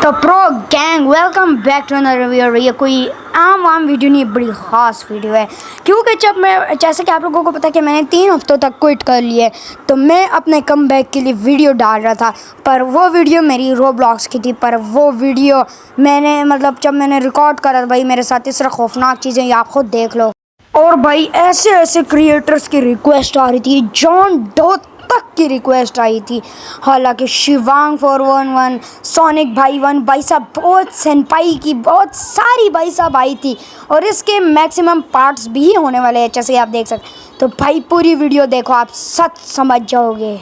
तो pro gang welcome back to another video. ये कोई आम वीडियो नहीं, बड़ी ख़ास वीडियो है क्योंकि जब मैं जैसे कि आप लोगों को पता है कि मैंने 3 हफ्तों तक क्विट कर लिया है, तो मैं अपने कम बैक के लिए वीडियो डाल रहा था। पर वो वीडियो मेरी रोब्लॉक्स की थी। पर वो वीडियो मैंने जब मैंने रिकॉर्ड करा था भाई, मेरे साथ इस तरह खौफनाक चीज़ें आप खुद देख लो। और भाई ऐसे ऐसे क्रिएटर्स की रिक्वेस्ट आ रही थी, जॉन डो तक की रिक्वेस्ट आई थी। हालांकि शिवांग 411, सोनिक भाई 1 भाई साहब, बहुत सेनपाई की बहुत सारी भाई साहब आई थी। और इसके मैक्सिमम पार्ट्स भी होने वाले हैं जैसे आप देख सकते। तो भाई पूरी वीडियो देखो, आप सच समझ जाओगे।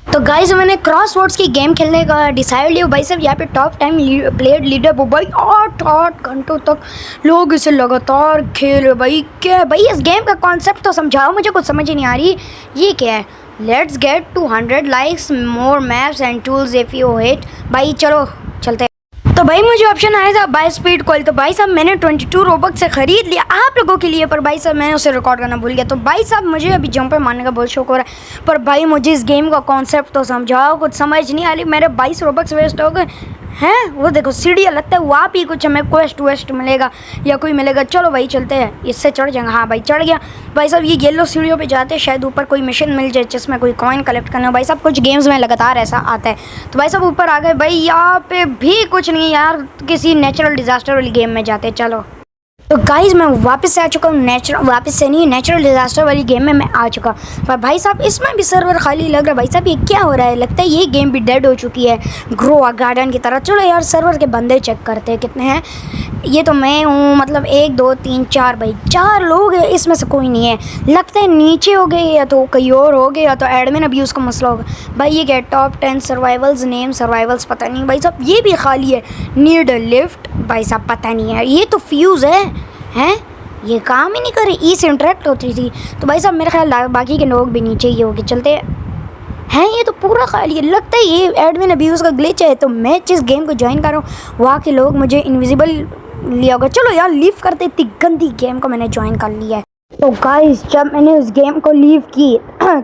तो गाइस मैंने क्रॉसवर्ड्स की गेम खेलने का डिसाइड लिया भाई साहब। यहाँ पे टॉप टाइम प्लेड लीडर भाई 8 घंटों तक लोग इसे लगातार खेल रहे भाई। क्या है भाई इस गेम का कॉन्सेप्ट तो समझाओ, मुझे कुछ समझ ही नहीं आ रही। ये क्या है? Let's get 200 likes, more maps and tools if you hit. भाई चलो चलते। तो भाई मुझे ऑप्शन आया था बाय स्पीड कॉल। तो भाई साहब मैंने 22 रोबक्स से ख़रीद लिया आप लोगों के लिए, पर भाई साहब मैंने उसे रिकॉर्ड करना भूल गया। तो भाई साहब मुझे अभी जंप पे मारने का बहुत शौक हो रहा है, पर भाई मुझे इस गेम का कॉन्सेप्ट तो समझाओ, कुछ समझ नहीं आ रही। मेरे 22 रोबक्स वेस्ट हो गए हैं। वो देखो सीढ़ियाँ, लगता है वहाँ भी कुछ हमें क्वेस्ट वेस्ट मिलेगा या कोई मिलेगा। चलो भाई चलते हैं, इससे चढ़ जाएंगे। हाँ भाई चढ़ गया। भाई साहब ये येलो सीढ़ियों पे जाते हैं, शायद ऊपर कोई मिशन मिल जाए जिसमें कोई कॉइन कलेक्ट करना हो। भाई साहब कुछ गेम्स में लगातार ऐसा आता है। तो भाई साहब ऊपर आ गए। भाई यहाँ पे भी कुछ नहीं यार, किसी नेचुरल डिज़ास्टर वाली गेम में जाते। चलो तो गाइस मैं वापस से आ चुका हूँ। नेचुरल डिज़ास्टर वाली गेम में मैं आ चुका। पर भाई साहब इसमें भी सर्वर खाली लग रहा है। भाई साहब ये क्या हो रहा है? लगता है ये गेम भी डेड हो चुकी है ग्रो गार्डन की तरह। चलो यार सर्वर के बंदे चेक करते हैं कितने हैं। ये तो मैं हूँ, 1 2 3 4 भाई 4 लोग हैं, इसमें से कोई नहीं है। लगता है नीचे हो गए या तो कहीं और हो गए या तो एडमिन अब्यूज़ का मसला होगा। भाई ये क्या टॉप 10 सर्वाइवल्स, नेम सर्वाइवल्स पता नहीं। भाई साहब ये भी खाली है। नीड अ लिफ्ट भाई साहब पता नहीं है। ये तो फ्यूज़ हैं ये काम ही नहीं कर रही। ई से इंटरेक्ट होती थी। तो भाई साहब मेरे ख्याल बाकी के लोग भी नीचे ही होके चलते हैं। ये तो पूरा खाली है। लगता है ये एडमिन अब्यूज़ का ग्लिच है। तो मैं जिस गेम को ज्वाइन कर रहा हूँ वहाँ के लोग मुझे इनविजिबल लिया होगा। चलो यार लीव करते, इतनी गंदी गेम को मैंने ज्वाइन कर लिया है। तो गाइस जब मैंने उस गेम को लीव की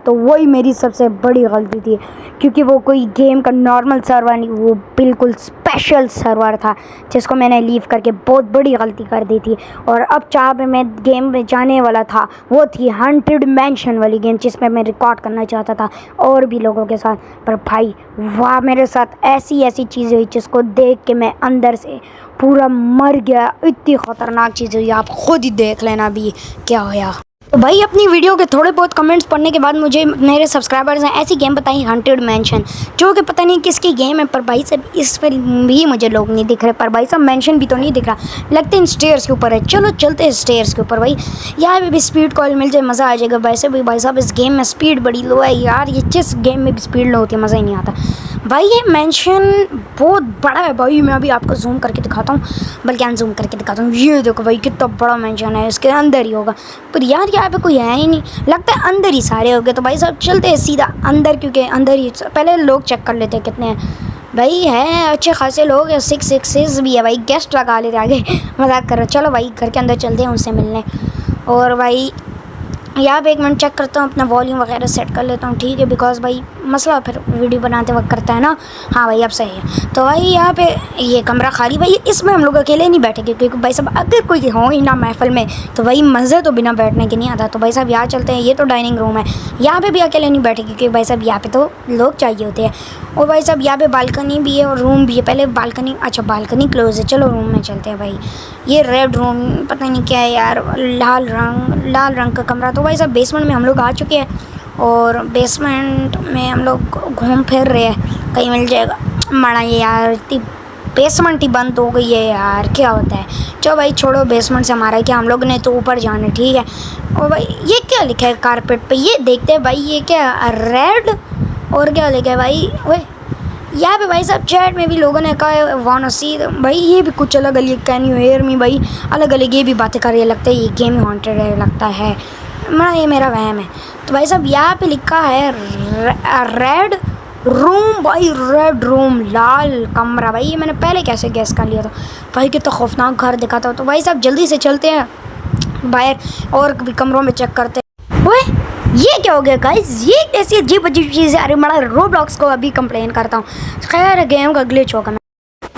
तो वही मेरी सबसे बड़ी गलती थी, क्योंकि वो कोई गेम का नॉर्मल सर्वर नहीं, वो बिल्कुल स्पेशल सर्वर था जिसको मैंने लीव करके बहुत बड़ी गलती कर दी थी। और अब जहाँ पे मैं गेम में जाने वाला था वो थी हॉन्टेड मैंशन वाली गेम, जिसमें मैं रिकॉर्ड करना चाहता था और भी लोगों के साथ। पर भाई वाह, मेरे साथ ऐसी चीज़ें हुई जिसको देख के मैं अंदर से पूरा मर गया। इतनी ख़तरनाक चीज़ हुई, आप खुद ही देख लेना भी क्या होया। तो भाई अपनी वीडियो के थोड़े बहुत कमेंट्स पढ़ने के बाद मुझे मेरे सब्सक्राइबर्स ने ऐसी गेम बताई हॉन्टेड मैंशन, जो कि पता नहीं किसकी गेम है। पर भाई साहब इस पर भी मुझे लोग नहीं दिख रहे। पर भाई साहब मैंशन भी तो नहीं दिख रहा, लगते हैं स्टेयर्स के ऊपर है। चलो चलते हैं स्टेयर्स के ऊपर। भाई यहाँ भी स्पीड कॉल मिल जाए मज़ा आ जाएगा। वैसे भी भाई साहब इस गेम में स्पीड बड़ी लो है यार। ये जिस गेम में भी स्पीड लो होती है मज़ा ही नहीं आता। भाई ये मैंशन बहुत बड़ा है भाई, मैं अभी आपको जूम करके दिखाता हूँ, बल्कि अनजूम करके दिखाता हूँ। ये देखो भाई कितना बड़ा मैंशन है, इसके अंदर ही होगा। पर यार यहाँ पे कोई है ही नहीं, लगता है अंदर ही सारे हो गए। तो भाई साहब चलते हैं सीधा अंदर, क्योंकि अंदर ही पहले लोग चेक कर लेते हैं कितने हैं। भाई है अच्छे खासे लोग हैं, 6 भी है भाई। गेस्ट लगा लेते आगे, मजाक करो। चलो भाई घर के अंदर चलते हैं उनसे मिलने। और भाई यहाँ पे 1 मिनट चेक करता हूँ, अपना वॉल्यूम वगैरह सेट कर लेता हूँ, ठीक है, बिकॉज भाई मसला फिर वीडियो बनाते वक्त करता है ना। हाँ भाई अब सही है। तो भाई यहाँ पे ये कमरा खाली भाई, इसमें हम लोग अकेले नहीं बैठेंगे, क्योंकि भाई साहब अगर कोई हो ही ना महफिल में तो भाई मज़े तो बिना बैठने के नहीं आता। तो भाई साहब यहाँ चलते हैं। ये तो डाइनिंग रूम है, यहाँ पे भी अकेले नहीं बैठेंगे, क्योंकि भाई साहब यहाँ पे तो लोग चाहिए होते हैं। और भाई साहब यहाँ पे बालकनी भी है और रूम भी है। पहले बालकनी, अच्छा बालकनी क्लोज है, चलो रूम में चलते हैं। भाई ये रेड रूम पता नहीं क्या है यार, लाल रंग का कमरा। तो भाई साहब बेसमेंट में हम लोग आ चुके हैं और बेसमेंट में हम लोग घूम फिर रहे हैं, कहीं मिल जाएगा माड़ा। ये यार इतनी बेसमेंट ही बंद हो गई है यार, क्या होता है। चलो भाई छोड़ो, बेसमेंट से हमारा क्या, हम लोग ने तो ऊपर जाना है, ठीक है। और भाई ये क्या लिखा है कारपेट पे, ये देखते हैं भाई। ये क्या रेड और क्या लिखा है भाई? ओए यहाँ पे भाई साहब चैट में भी लोगों ने कहा वाना सी। भाई ये भी कुछ अलग अलग, कैन यू हेयर मी, भाई अलग अलग ये भी बातें कर रही है। लगता है ये गेम हॉन्टेड है, लगता है ये मेरा वहम है। तो भाई साहब यहाँ पे लिखा है रेड रूम, भाई रेड रूम, लाल कमरा। भाई ये मैंने पहले कैसे गैस कर लिया था भाई, कितना खौफनाक घर दिखा था। तो भाई साहब जल्दी से चलते हैं बाहर और भी कमरों में चेक करते हैं। ओए ये क्या हो गया गाइस? ये ऐसी अजीब चीज़ें आ रही। बड़ा रोब्लॉक्स को अभी कंप्लेन करता हूँ। खैर गेम का ग्लिच होगा।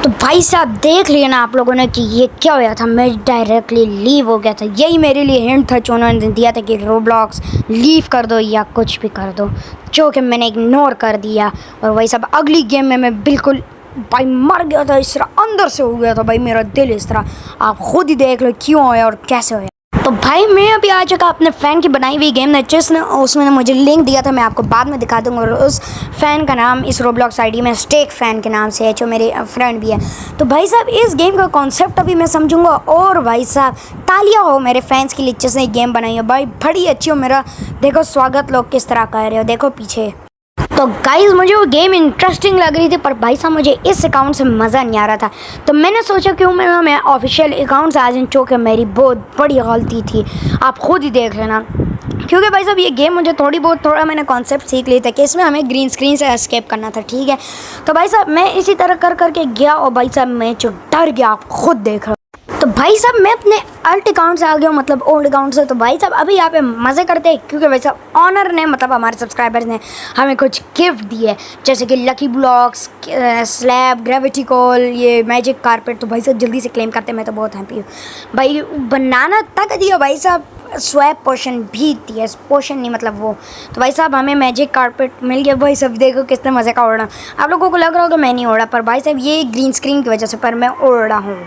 तो भाई साहब देख लिया ना आप लोगों ने कि ये क्या हुआ था। मैं डायरेक्टली लीव हो गया था। यही मेरे लिए हिंट था जो उन्होंने दिया था कि रोब्लॉक्स लीव कर दो या कुछ भी कर दो, जो कि मैंने इग्नोर कर दिया। और भाई साहब अगली गेम में मैं बिल्कुल भाई मर गया था, इस तरह अंदर से हो गया था भाई मेरा दिल इस तरह। आप खुद ही देख लो क्यों होया और कैसे होया। तो भाई मैं अभी आ चुका अपने फ़ैन की बनाई हुई गेम में, जिसने उसमें मुझे लिंक दिया था, मैं आपको बाद में दिखा दूंगा। और उस फ़ैन का नाम इस रोब्लॉक्स आईडी में स्टेक फ़ैन के नाम से है, जो मेरे फ्रेंड भी है। तो भाई साहब इस गेम का कॉन्सेप्ट अभी मैं समझूंगा। और भाई साहब तालियां हो मेरे फैंस के लिए जिसने गेम बनाई है भाई, बड़ी अच्छी हो। मेरा देखो स्वागत लोग किस तरह कर रहे हो, देखो पीछे। तो गाइस मुझे वो गेम इंटरेस्टिंग लग रही थी, पर भाई साहब मुझे इस अकाउंट से मज़ा नहीं आ रहा था। तो मैंने सोचा क्यों मैं ऑफिशियल अकाउंट से आ जाऊँ, जो कि मेरी बहुत बड़ी गलती थी। आप खुद ही देख लेना, क्योंकि भाई साहब ये गेम मुझे थोड़ा मैंने कॉन्सेप्ट सीख लिया था कि इसमें हमें ग्रीन स्क्रीन से एस्केप करना था, ठीक है। तो भाई साहब मैं इसी तरह कर करके गया और भाई साहब मैं जो डर गया, आप खुद देख रहे हो। तो भाई साहब मैं अपने अल्ट अकाउंट से आ गया हूँ, मतलब ओल्ड अकाउंट से। तो भाई साहब अभी यहाँ पे मज़े करते हैं, क्योंकि भाई साहब ऑनर ने मतलब हमारे सब्सक्राइबर्स ने हमें कुछ गिफ्ट दिए, जैसे कि lucky blocks, slab, gravity call, ये मैजिक कारपेट। तो भाई साहब जल्दी से क्लेम करते हैं, मैं तो बहुत हैप्पी हूँ भाई। बनाना तक दिया भाई साहब, स्वैप पोशन भी दिया, पोशन नहीं मतलब वो। तो भाई साहब हमें मैजिक कारपेट मिल गया। भाई साहब देखो कितने मज़े का उड़ रहा। आप लोगों को लग रहा होगा मैं नहीं उड़ा, पर भाई साहब ये ग्रीन स्क्रीन की वजह से पर मैं उड़ रहा हूँ।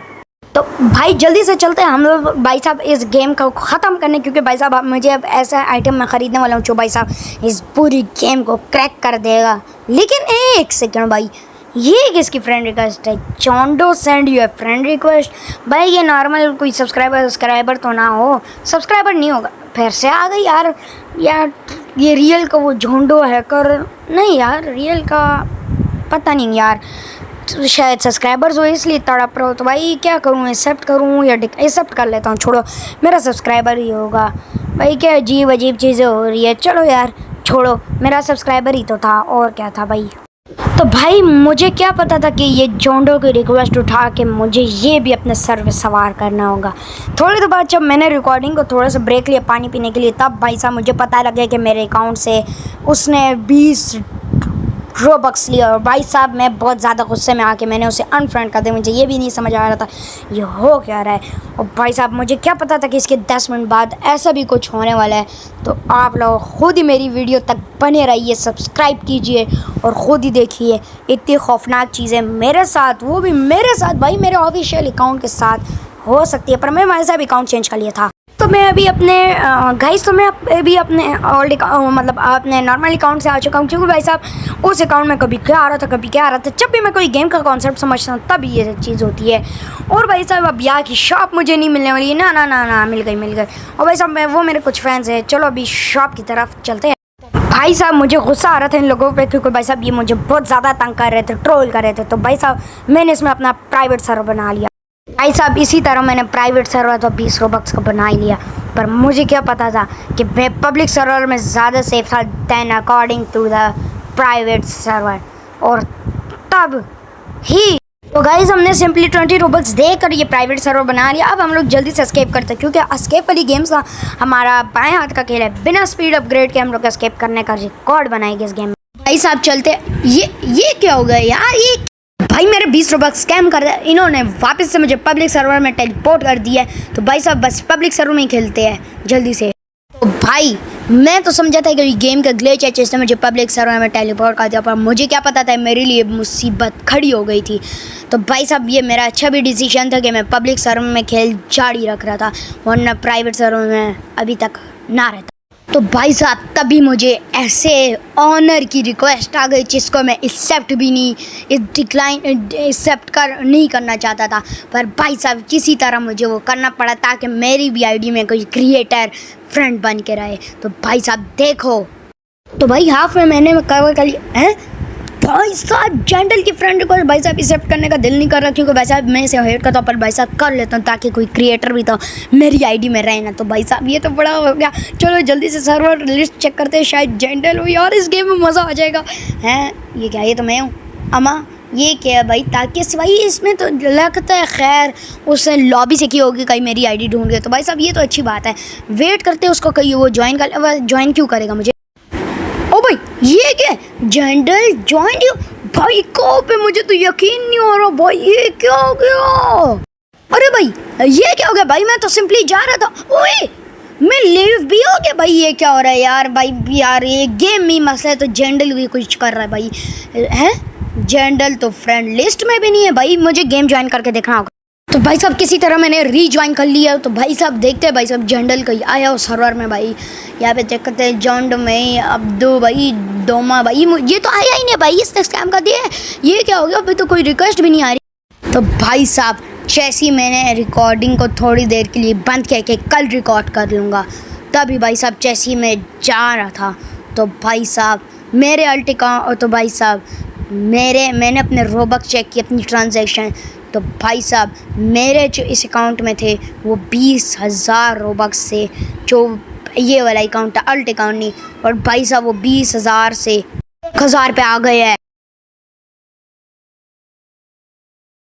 तो भाई जल्दी से चलते हैं हम लोग भाई साहब इस गेम को ख़त्म करने, क्योंकि भाई साहब मुझे अब ऐसा आइटम मैं ख़रीदने वाला हूँ जो भाई साहब इस पूरी गेम को क्रैक कर देगा। लेकिन एक सेकंड भाई, ये किसकी फ्रेंड रिक्वेस्ट है? जॉन्डो सेंड यू फ्रेंड रिक्वेस्ट। भाई ये नॉर्मल कोई सब्सक्राइबर तो ना हो, सब्सक्राइबर नहीं होगा। फिर से आ गई यार ये रियल का वो जोंडो हैकर नहीं यार, रियल का पता नहीं यार, शायद सब्सक्राइबर्स हो इसलिए तड़प रहा हो। तो भाई क्या करूँ, एक्सेप्ट करूँ या एक्सेप्ट कर लेता हूँ, छोड़ो मेरा सब्सक्राइबर ही होगा। भाई क्या अजीब अजीब चीज़ें हो रही है, चलो यार छोड़ो, मेरा सब्सक्राइबर ही तो था और क्या था भाई। तो भाई मुझे क्या पता था कि ये जोंडो की रिक्वेस्ट उठा के मुझे ये भी अपने सर पे सवार करना होगा। थोड़ी देर बाद जब मैंने रिकॉर्डिंग को थोड़ा सा ब्रेक लिया पानी पीने के लिए, तब भाई साहब मुझे पता लगा कि मेरे अकाउंट से उसने 20 रोबक्स लिया। और भाई साहब मैं बहुत ज़्यादा गुस्से में आके मैंने उसे अनफ्रेंड कर दिया। मुझे ये भी नहीं समझ आ रहा था ये हो क्या रहा है। और भाई साहब मुझे क्या पता था कि इसके 10 मिनट बाद ऐसा भी कुछ होने वाला है। तो आप लोग खुद ही मेरी वीडियो तक बने रहिए, सब्सक्राइब कीजिए और ख़ुद ही देखिए इतनी खौफनाक चीज़ें मेरे साथ, वो भी मेरे साथ भाई, मेरे ऑफिशियल अकाउंट के साथ हो सकती है। पर मैं वैसा भी अकाउंट चेंज कर लिया था। तो मैं अभी अपने गाइस तो मैं अभी अपने ओल्ड मतलब अपने नॉर्मल अकाउंट से आ चुका हूँ, क्योंकि भाई साहब उस अकाउंट में कभी क्या आ रहा था कभी क्या आ रहा था। जब भी मैं कोई गेम का कॉन्सेप्ट समझता हूँ तब ये चीज़ होती है। और भाई साहब अब यहाँ की शॉप मुझे नहीं मिलने वाली है, ना ना ना ना, मिल गई। और भाई साहब वो मेरे कुछ फैंस हैं, चलो अभी शॉप की तरफ चलते हैं। भाई साहब मुझे गुस्सा आ रहा था इन लोगों पे, क्योंकि भाई साहब ये मुझे बहुत ज़्यादा तंग कर रहे थे, ट्रोल कर रहे थे। तो भाई साहब मैंने इसमें अपना प्राइवेट सर्वर बना लिया। भाई साहब इसी तरह मैंने प्राइवेट सर्वर तो 20 रोबक्स का बना ही लिया। पर मुझे क्या पता था कि मैं पब्लिक सर्वर में ज़्यादा सेफ था than according to the private server. और तब ही तो गाइस हमने सिंपली 20 रोबक्स देकर ये प्राइवेट सर्वर बना लिया। अब हम लोग जल्दी से एस्केप करते हैं, क्योंकि एस्केप वाली गेम्स का हमारा बाएं हाथ का खेल है। बिना स्पीड अपग्रेड के हम लोग एस्केप करने का रिकॉर्ड बनाएंगे इस गेम में। भाई साहब चलते, ये क्या हो गया यार, ये भाई मेरे 20 रोबक्स स्कैम कर दिया इन्होंने, वापस से मुझे पब्लिक सर्वर में टेलीपोर्ट कर दिया है। तो भाई साहब बस पब्लिक सर्वर में ही खेलते हैं जल्दी से। तो भाई मैं तो समझा था कि ये गेम का ग्लिच है जिसने मुझे पब्लिक सर्वर में टेलीपोर्ट कर दिया, पर मुझे क्या पता था मेरे लिए मुसीबत खड़ी हो गई थी। तो भाई साहब ये मेरा अच्छा भी डिसीजन था कि मैं पब्लिक सर्वर में खेल जारी रख रहा था, वरना प्राइवेट सर्वर में अभी तक ना रहता। तो भाई साहब तभी मुझे ऐसे ऑनर की रिक्वेस्ट आ गई जिसको मैं एक्सेप्ट भी नहीं करना चाहता था। पर भाई साहब किसी तरह मुझे वो करना पड़ा ताकि मेरी भी आईडी में कोई क्रिएटर फ्रेंड बन के रहे। तो भाई साहब देखो, तो भाई हाफ में मैंने कवर कर लिया है। भाई साहब जेंटल की फ्रेंड को भाई साहब एक्सेप्ट करने का दिल नहीं कर रहा, क्योंकि भाई साहब मैं इसे हेट करता हूँ, पर भाई साहब कर लेता हूँ ताकि कोई क्रिएटर भी तो मेरी आईडी में रहे ना। तो भाई साहब ये तो बड़ा हो गया, चलो जल्दी से सर्वर लिस्ट चेक करते हैं, शायद जेंटल हो यार, इस गेम में मज़ा आ जाएगा। हैं ये क्या, ये तो मैं हूँ अमा, ये क्या है भाई, ताकि भाई इसमें तो लगता है खैर उसने लॉबी से की होगी, कहीं मेरी आईडी ढूंढ गए। तो भाई साहब ये तो अच्छी बात है, वेट करते हैं उसको, कहीं वो ज्वाइन क्यों करेगा मुझे। ओ भाई ये क्या, जनरल ज्वाइन यू, भाई को पे मुझे तो यकीन नहीं हो रहा भाई, ये क्या हो गया? अरे भाई ये क्या हो गया भाई? मैं तो सिंपली जा रहा था। ओए मैं लीव भी हो गया भाई, ये क्या हो रहा है यार? भाई यार ये गेम में मसला है। तो जेंडल भी कुछ कर रहा है भाई, हैं? जेंडल तो फ्रेंड लिस्ट में भी नहीं है भाई, मुझे गेम ज्वाइन करके देखना होगा। तो भाई साहब किसी तरह मैंने रीज्वाइन कर लिया। तो भाई साहब देखते हैं भाई साहब जेंडल कहीं आया हो सर्वर में भाई। यहाँ पे चेक करते हैं जॉन्ड में अब्दू भाई, डोमा भाई, ये तो आया ही नहीं भाई, इसने स्कैम कर दिया है। ये क्या हो गया? अभी तो कोई रिक्वेस्ट भी नहीं आ रही। तो भाई साहब जैसे ही मैंने रिकॉर्डिंग को थोड़ी देर के लिए बंद किया कि कल रिकॉर्ड कर लूँगा, तभी भाई साहब जैसे ही मैं जा रहा था तो भाई साहब मेरे अल्ट अकाउंट, तो भाई साहब मैंने अपने रोबक चेक की अपनी ट्रांजैक्शन। तो भाई साहब मेरे जो इस अकाउंट में थे वो 20,000 रोबक्स से, जो ये वाला अकाउंट था अल्ट अकाउंट नहीं, और भाई साहब वो 20,000 से 1,000 पे आ गए है।